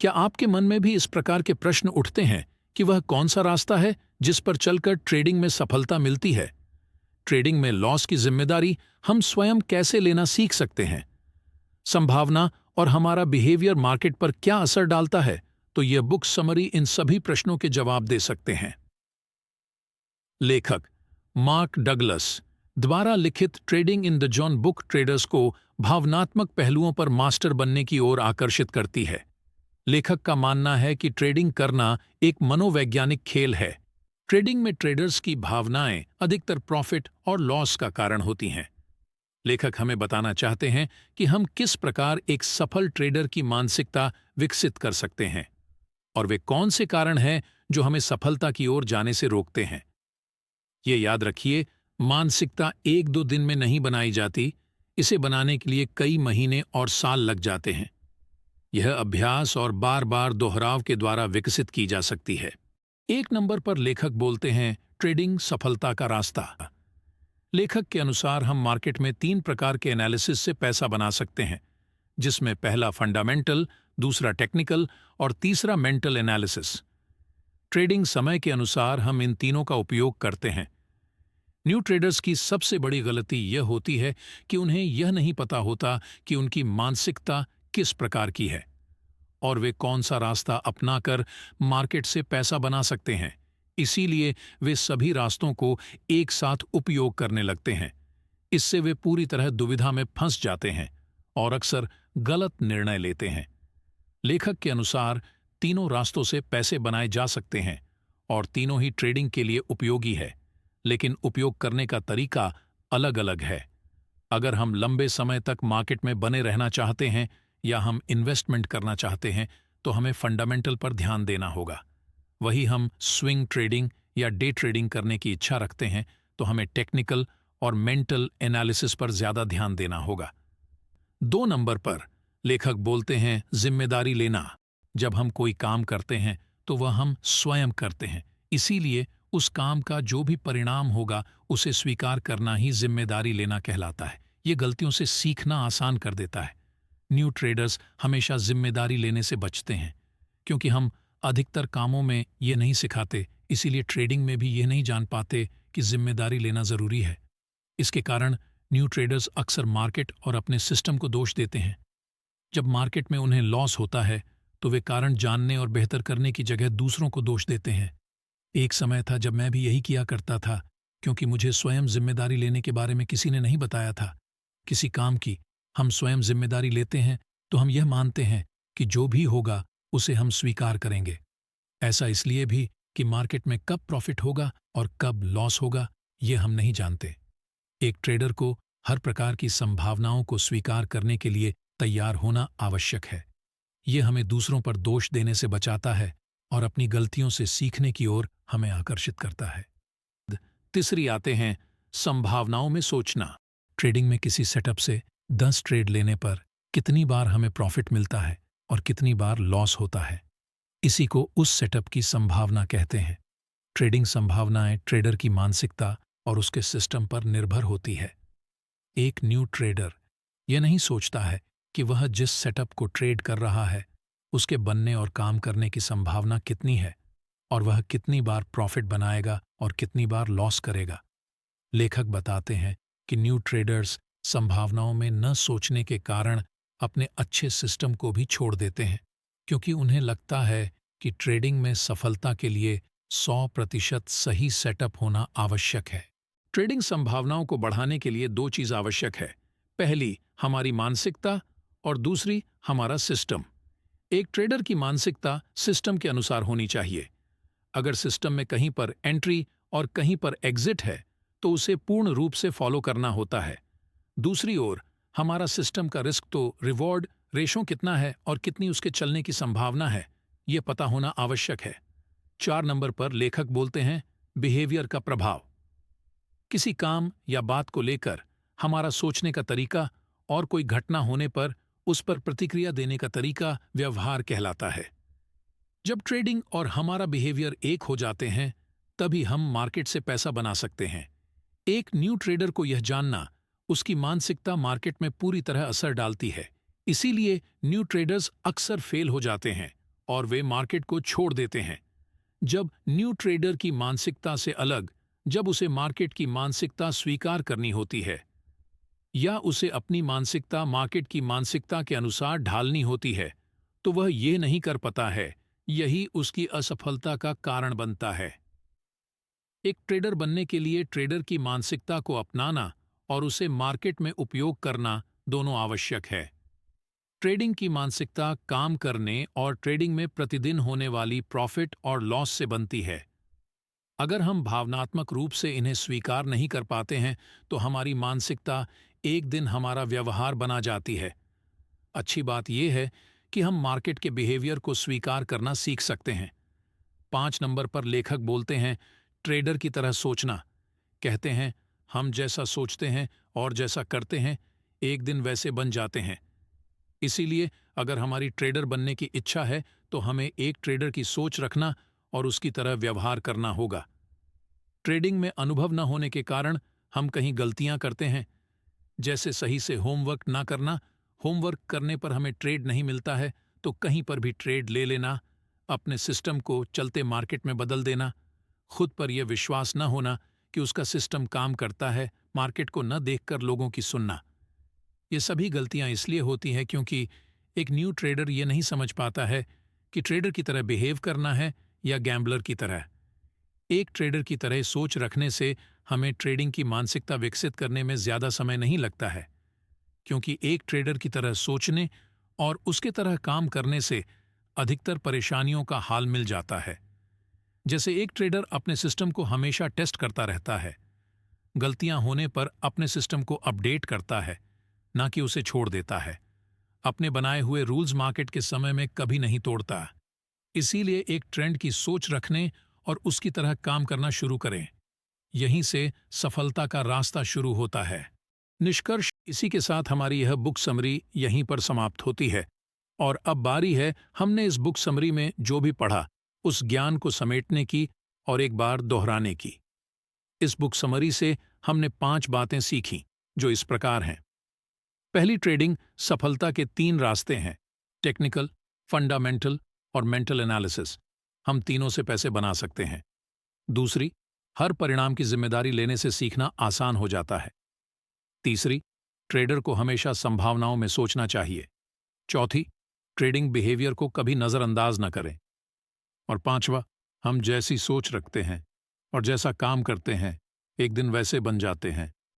क्या आपके मन में भी इस प्रकार के प्रश्न उठते हैं कि वह कौन सा रास्ता है जिस पर चलकर ट्रेडिंग में सफलता मिलती है? ट्रेडिंग में लॉस की जिम्मेदारी हम स्वयं कैसे लेना सीख सकते हैं? संभावना और हमारा बिहेवियर मार्केट पर क्या असर डालता है? तो यह बुक समरी इन सभी प्रश्नों के जवाब दे सकते हैं। लेखक मार्क डगलस द्वारा लिखित trading in the John book traders को भावनात्मक पहलुओं पर मास्टर बनने की ओर आकर्षित करती है। लेखक का मानना है कि ट्रेडिंग करना एक मनोवैज्ञानिक खेल है। ट्रेडिंग में ट्रेडर्स की भावनाएं अधिकतर प्रॉफिट और लॉस का कारण होती हैं। लेखक हमें बताना चाहते हैं कि हम किस प्रकार एक सफल ट्रेडर की मानसिकता विकसित कर सकते हैं और वे कौन से कारण हैं जो हमें सफलता की ओर जाने से रोकते हैं। ये याद रखिए, मानसिकता एक दो दिन में नहीं बनाई जाती, इसे बनाने के लिए कई महीने और साल लग जाते हैं। यह अभ्यास और बार बार दोहराव के द्वारा विकसित की जा सकती है। एक नंबर पर लेखक बोलते हैं ट्रेडिंग सफलता का रास्ता। लेखक के अनुसार हम मार्केट में 3 प्रकार के एनालिसिस से पैसा बना सकते हैं, जिसमें पहला फंडामेंटल, दूसरा टेक्निकल और तीसरा मेंटल एनालिसिस। ट्रेडिंग समय के अनुसार हम इन तीनों का उपयोग करते हैं। न्यू ट्रेडर्स की सबसे बड़ी गलती यह होती है कि उन्हें यह नहीं पता होता कि उनकी मानसिकता किस प्रकार की है और वे कौन सा रास्ता अपनाकर मार्केट से पैसा बना सकते हैं। इसीलिए वे सभी रास्तों को एक साथ उपयोग करने लगते हैं। इससे वे पूरी तरह दुविधा में फंस जाते हैं और अक्सर गलत निर्णय लेते हैं। लेखक के अनुसार तीनों रास्तों से पैसे बनाए जा सकते हैं और तीनों ही ट्रेडिंग के लिए उपयोगी है, लेकिन उपयोग करने का तरीका अलग अलग है। अगर हम लंबे समय तक मार्केट में बने रहना चाहते हैं या हम इन्वेस्टमेंट करना चाहते हैं तो हमें फंडामेंटल पर ध्यान देना होगा। वही हम स्विंग ट्रेडिंग या डे ट्रेडिंग करने की इच्छा रखते हैं तो हमें टेक्निकल और मेंटल एनालिसिस पर ज्यादा ध्यान देना होगा। 2 नंबर पर लेखक बोलते हैं जिम्मेदारी लेना। जब हम कोई काम करते हैं तो वह हम स्वयं करते हैं, इसीलिए उस काम का जो भी परिणाम होगा उसे स्वीकार करना ही जिम्मेदारी लेना कहलाता है। ये गलतियों से सीखना आसान कर देता है। न्यू ट्रेडर्स हमेशा जिम्मेदारी लेने से बचते हैं क्योंकि हम अधिकतर कामों में ये नहीं सिखाते, इसीलिए ट्रेडिंग में भी ये नहीं जान पाते कि जिम्मेदारी लेना जरूरी है। इसके कारण न्यू ट्रेडर्स अक्सर मार्केट और अपने सिस्टम को दोष देते हैं। जब मार्केट में उन्हें लॉस होता है तो वे कारण जानने और बेहतर करने की जगह दूसरों को दोष देते हैं। एक समय था जब मैं भी यही किया करता था, क्योंकि मुझे स्वयं जिम्मेदारी लेने के बारे में किसी ने नहीं बताया था। किसी काम की हम स्वयं जिम्मेदारी लेते हैं तो हम यह मानते हैं कि जो भी होगा उसे हम स्वीकार करेंगे। ऐसा इसलिए भी कि मार्केट में कब प्रॉफिट होगा और कब लॉस होगा ये हम नहीं जानते। एक ट्रेडर को हर प्रकार की संभावनाओं को स्वीकार करने के लिए तैयार होना आवश्यक है। ये हमें दूसरों पर दोष देने से बचाता है और अपनी गलतियों से सीखने की ओर हमें आकर्षित करता है। तीसरी आते हैं संभावनाओं में सोचना। ट्रेडिंग में किसी सेटअप से 10 ट्रेड लेने पर कितनी बार हमें प्रॉफिट मिलता है और कितनी बार लॉस होता है, इसी को उस सेटअप की संभावना कहते हैं। ट्रेडिंग संभावनाएं ट्रेडर की मानसिकता और उसके सिस्टम पर निर्भर होती है। एक न्यू ट्रेडर यह नहीं सोचता है कि वह जिस सेटअप को ट्रेड कर रहा है उसके बनने और काम करने की संभावना कितनी है और वह कितनी बार प्रॉफिट बनाएगा और कितनी बार लॉस करेगा। लेखक बताते हैं कि न्यू ट्रेडर्स संभावनाओं में न सोचने के कारण अपने अच्छे सिस्टम को भी छोड़ देते हैं, क्योंकि उन्हें लगता है कि ट्रेडिंग में सफलता के लिए 100% सही सेटअप होना आवश्यक है। ट्रेडिंग संभावनाओं को बढ़ाने के लिए 2 चीज़ आवश्यक है। पहली हमारी मानसिकता और दूसरी हमारा सिस्टम। एक ट्रेडर की मानसिकता सिस्टम के अनुसार होनी चाहिए। अगर सिस्टम में कहीं पर एंट्री और कहीं पर एग्जिट है तो उसे पूर्ण रूप से फॉलो करना होता है। दूसरी ओर हमारा सिस्टम का रिस्क तो रिवॉर्ड रेशो कितना है और कितनी उसके चलने की संभावना है, यह पता होना आवश्यक है। 4 नंबर पर लेखक बोलते हैं बिहेवियर का प्रभाव। किसी काम या बात को लेकर हमारा सोचने का तरीका और कोई घटना होने पर उस पर प्रतिक्रिया देने का तरीका व्यवहार कहलाता है। जब ट्रेडिंग और हमारा बिहेवियर एक हो जाते हैं तभी हम मार्केट से पैसा बना सकते हैं। एक न्यू ट्रेडर को यह जानना उसकी मानसिकता मार्केट में पूरी तरह असर डालती है, इसीलिए न्यू ट्रेडर्स अक्सर फेल हो जाते हैं और वे मार्केट को छोड़ देते हैं। जब न्यू ट्रेडर की मानसिकता से अलग, जब उसे मार्केट की मानसिकता स्वीकार करनी होती है या उसे अपनी मानसिकता मार्केट की मानसिकता के अनुसार ढालनी होती है, तो वह ये नहीं कर पाता है। यही उसकी असफलता का कारण बनता है। एक ट्रेडर बनने के लिए ट्रेडर की मानसिकता को अपनाना और उसे मार्केट में उपयोग करना दोनों आवश्यक है। ट्रेडिंग की मानसिकता काम करने और ट्रेडिंग में प्रतिदिन होने वाली प्रॉफिट और लॉस से बनती है। अगर हम भावनात्मक रूप से इन्हें स्वीकार नहीं कर पाते हैं तो हमारी मानसिकता एक दिन हमारा व्यवहार बना जाती है। अच्छी बात यह है कि हम मार्केट के बिहेवियर को स्वीकार करना सीख सकते हैं। 5 नंबर पर लेखक बोलते हैं, ट्रेडर की तरह सोचना। कहते हैं, हम जैसा सोचते हैं और जैसा करते हैं, एक दिन वैसे बन जाते हैं। इसीलिए अगर हमारी ट्रेडर बनने की इच्छा है तो हमें एक ट्रेडर की सोच रखना और उसकी तरह व्यवहार करना होगा। ट्रेडिंग में अनुभव न होने के कारण हम कहीं गलतियां करते हैं, जैसे सही से होमवर्क ना करना। होमवर्क करने पर हमें ट्रेड नहीं मिलता है तो कहीं पर भी ट्रेड ले लेना, अपने सिस्टम को चलते मार्केट में बदल देना, खुद पर यह विश्वास न होना कि उसका सिस्टम काम करता है, मार्केट को न देखकर लोगों की सुनना। ये सभी गलतियां इसलिए होती हैं क्योंकि एक न्यू ट्रेडर ये नहीं समझ पाता है कि ट्रेडर की तरह बिहेव करना है या गैम्बलर की तरह। एक ट्रेडर की तरह सोच रखने से हमें ट्रेडिंग की मानसिकता विकसित करने में ज्यादा समय नहीं लगता है, क्योंकि एक ट्रेडर की तरह सोचने और उसके तरह काम करने से अधिकतर परेशानियों का हाल मिल जाता है। जैसे एक ट्रेडर अपने सिस्टम को हमेशा टेस्ट करता रहता है, गलतियां होने पर अपने सिस्टम को अपडेट करता है, ना कि उसे छोड़ देता है। अपने बनाए हुए रूल्स मार्केट के समय में कभी नहीं तोड़ता। इसीलिए एक ट्रेंड की सोच रखने और उसकी तरह काम करना शुरू करें। यहीं से सफलता का रास्ता शुरू होता है। निष्कर्ष, इसी के साथ हमारी यह बुक समरी यहीं पर समाप्त होती है और अब बारी है हमने इस बुक समरी में जो भी पढ़ा उस ज्ञान को समेटने की और एक बार दोहराने की। इस बुक समरी से हमने 5 बातें सीखी जो इस प्रकार हैं। पहली, ट्रेडिंग सफलता के 3 रास्ते हैं, टेक्निकल, फंडामेंटल और मेंटल एनालिसिस। हम तीनों से पैसे बना सकते हैं। दूसरी, हर परिणाम की जिम्मेदारी लेने से सीखना आसान हो जाता है। तीसरी, ट्रेडर को हमेशा संभावनाओं में सोचना चाहिए। चौथी, ट्रेडिंग बिहेवियर को कभी नजरअंदाज न करें। और 5वां, हम जैसी सोच रखते हैं और जैसा काम करते हैं, एक दिन वैसे बन जाते हैं।